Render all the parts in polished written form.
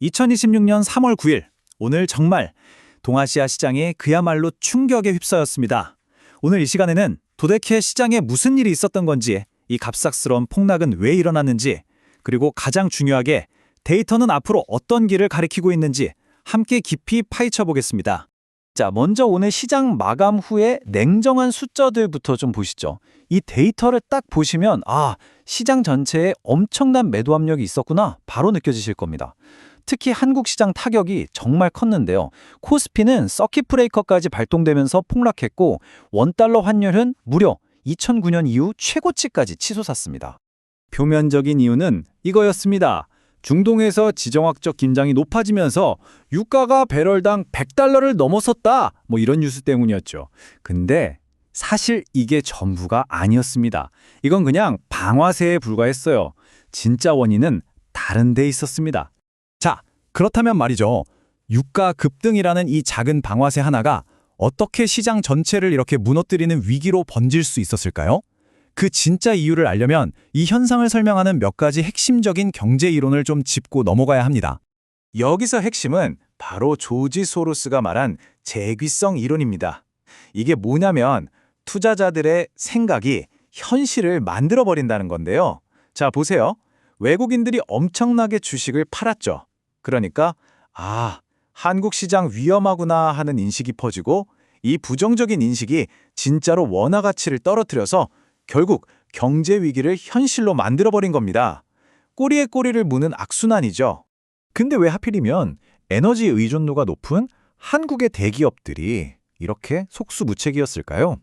2026년 3월 9일, 오늘 정말 동아시아 시장이 그야말로 충격에 휩싸였습니다. 오늘 이 시간에는 도대체 시장에 무슨 일이 있었던 건지, 이 갑작스러운 폭락은 왜 일어났는지, 그리고 가장 중요하게 데이터는 앞으로 어떤 길을 가리키고 있는지 함께 깊이 파헤쳐 보겠습니다. 자, 먼저 오늘 시장 마감 후에 냉정한 숫자들부터 좀 보시죠. 이 데이터를 딱 보시면 시장 전체에 엄청난 매도 압력이 있었구나 바로 느껴지실 겁니다. 특히 한국 시장 타격이 정말 컸는데요. 코스피는 서킷 브레이커까지 발동되면서 폭락했고 원달러 환율은 무려 2009년 이후 최고치까지 치솟았습니다. 표면적인 이유는 이거였습니다. 중동에서 지정학적 긴장이 높아지면서 유가가 배럴당 100달러를 넘어섰다, 이런 뉴스 때문이었죠. 근데 사실 이게 전부가 아니었습니다. 이건 그냥 방아쇠에 불과했어요. 진짜 원인은 다른 데 있었습니다. 자, 그렇다면 말이죠. 유가 급등이라는 이 작은 방아쇠 하나가 어떻게 시장 전체를 이렇게 무너뜨리는 위기로 번질 수 있었을까요? 그 진짜 이유를 알려면 이 현상을 설명하는 몇 가지 핵심적인 경제 이론을 좀 짚고 넘어가야 합니다. 여기서 핵심은 바로 조지 소로스가 말한 재귀성 이론입니다. 이게 뭐냐면 투자자들의 생각이 현실을 만들어버린다는 건데요. 자, 보세요. 외국인들이 엄청나게 주식을 팔았죠. 그러니까 한국 시장 위험하구나 하는 인식이 퍼지고 이 부정적인 인식이 진짜로 원화 가치를 떨어뜨려서 결국 경제 위기를 현실로 만들어버린 겁니다. 꼬리에 꼬리를 무는 악순환이죠. 근데 왜 하필이면 에너지 의존도가 높은 한국의 대기업들이 이렇게 속수무책이었을까요?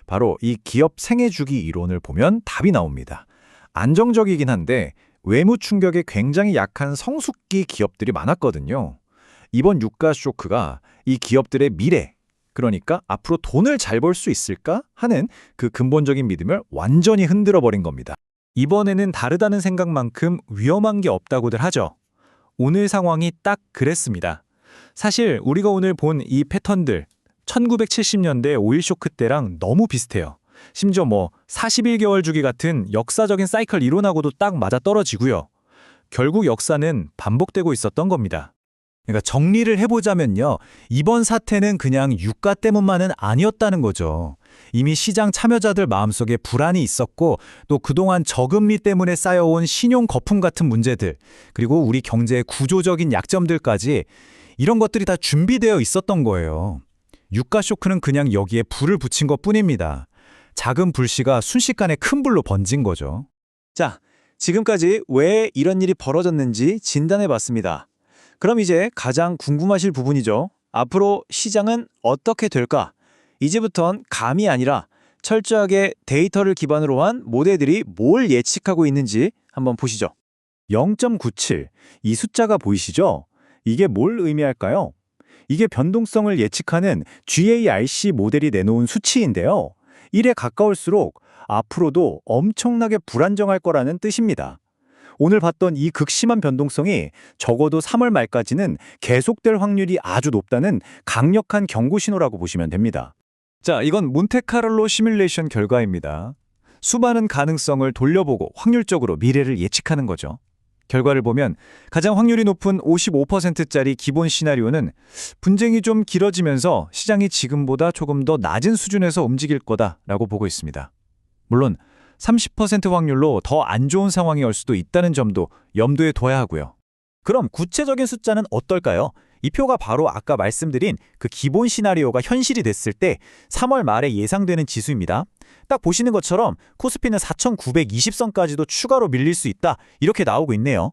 바로 이 기업 생애주기 이론을 보면 답이 나옵니다. 안정적이긴 한데 외무 충격에 굉장히 약한 성숙기 기업들이 많았거든요. 이번 유가 쇼크가 이 기업들의 미래, 그러니까 앞으로 돈을 잘 벌 수 있을까 하는 그 근본적인 믿음을 완전히 흔들어버린 겁니다. 이번에는 다르다는 생각만큼 위험한 게 없다고들 하죠. 오늘 상황이 딱 그랬습니다. 사실 우리가 오늘 본 이 패턴들 1970년대 오일 쇼크 때랑 너무 비슷해요. 심지어 41개월 주기 같은 역사적인 사이클 이론하고도 딱 맞아떨어지고요. 결국 역사는 반복되고 있었던 겁니다. 그러니까 정리를 해보자면요. 이번 사태는 그냥 유가 때문만은 아니었다는 거죠. 이미 시장 참여자들 마음속에 불안이 있었고 또 그동안 저금리 때문에 쌓여온 신용 거품 같은 문제들, 그리고 우리 경제의 구조적인 약점들까지 이런 것들이 다 준비되어 있었던 거예요. 유가 쇼크는 그냥 여기에 불을 붙인 것뿐입니다. 작은 불씨가 순식간에 큰 불로 번진 거죠. 자, 지금까지 왜 이런 일이 벌어졌는지 진단해봤습니다. 그럼 이제 가장 궁금하실 부분이죠. 앞으로 시장은 어떻게 될까? 이제부턴 감이 아니라 철저하게 데이터를 기반으로 한 모델들이 뭘 예측하고 있는지 한번 보시죠. 0.97, 이 숫자가 보이시죠? 이게 뭘 의미할까요? 이게 변동성을 예측하는 GARC 모델이 내놓은 수치인데요. 1에 가까울수록 앞으로도 엄청나게 불안정할 거라는 뜻입니다. 오늘 봤던 이 극심한 변동성이 적어도 3월 말까지는 계속될 확률이 아주 높다는 강력한 경고 신호라고 보시면 됩니다. 자, 이건 몬테카를로 시뮬레이션 결과입니다. 수많은 가능성을 돌려보고 확률적으로 미래를 예측하는 거죠. 결과를 보면 가장 확률이 높은 55%짜리 기본 시나리오는 분쟁이 좀 길어지면서 시장이 지금보다 조금 더 낮은 수준에서 움직일 거다라고 보고 있습니다. 물론 30% 확률로 더 안 좋은 상황이 올 수도 있다는 점도 염두에 둬야 하고요. 그럼 구체적인 숫자는 어떨까요? 이 표가 바로 아까 말씀드린 그 기본 시나리오가 현실이 됐을 때 3월 말에 예상되는 지수입니다. 딱 보시는 것처럼 코스피는 4,920선까지도 추가로 밀릴 수 있다, 이렇게 나오고 있네요.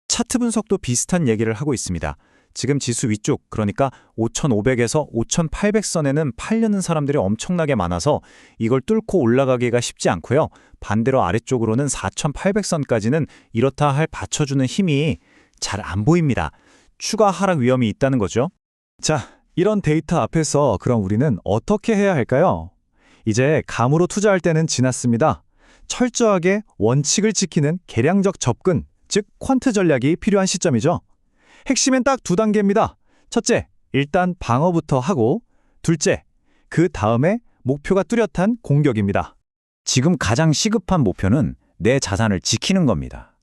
차트 분석도 비슷한 얘기를 하고 있습니다. 지금 지수 위쪽, 그러니까 5,500에서 5,800선에는 팔려는 사람들이 엄청나게 많아서 이걸 뚫고 올라가기가 쉽지 않고요. 반대로 아래쪽으로는 4,800선까지는 이렇다 할 받쳐주는 힘이 잘 안 보입니다. 추가 하락 위험이 있다는 거죠. 자, 이런 데이터 앞에서 그럼 우리는 어떻게 해야 할까요? 이제 감으로 투자할 때는 지났습니다. 철저하게 원칙을 지키는 계량적 접근, 즉 퀀트 전략이 필요한 시점이죠. 핵심은 딱 2단계입니다. 첫째, 일단 방어부터 하고, 둘째, 그 다음에 목표가 뚜렷한 공격입니다. 지금 가장 시급한 목표는 내 자산을 지키는 겁니다.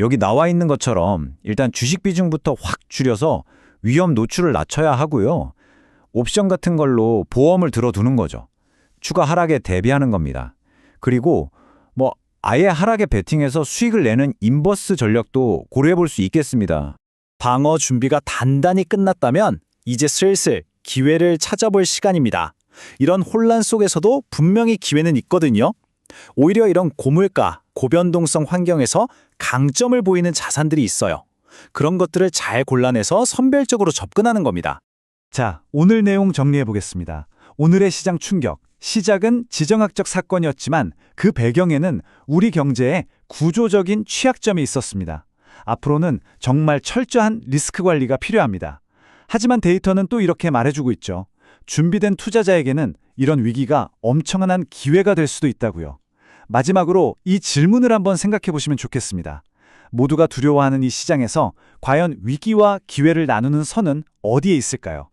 여기 나와 있는 것처럼 일단 주식 비중부터 확 줄여서 위험 노출을 낮춰야 하고요. 옵션 같은 걸로 보험을 들어두는 거죠. 추가 하락에 대비하는 겁니다. 그리고 아예 하락에 베팅해서 수익을 내는 인버스 전략도 고려해 볼 수 있겠습니다. 방어 준비가 단단히 끝났다면 이제 슬슬 기회를 찾아볼 시간입니다. 이런 혼란 속에서도 분명히 기회는 있거든요. 오히려 이런 고물가, 고변동성 환경에서 강점을 보이는 자산들이 있어요. 그런 것들을 잘 골라내서 선별적으로 접근하는 겁니다. 자, 오늘 내용 정리해 보겠습니다. 오늘의 시장 충격. 시작은 지정학적 사건이었지만 그 배경에는 우리 경제에 구조적인 취약점이 있었습니다. 앞으로는 정말 철저한 리스크 관리가 필요합니다. 하지만 데이터는 또 이렇게 말해주고 있죠. 준비된 투자자에게는 이런 위기가 엄청난 기회가 될 수도 있다고요. 마지막으로 이 질문을 한번 생각해 보시면 좋겠습니다. 모두가 두려워하는 이 시장에서 과연 위기와 기회를 나누는 선은 어디에 있을까요?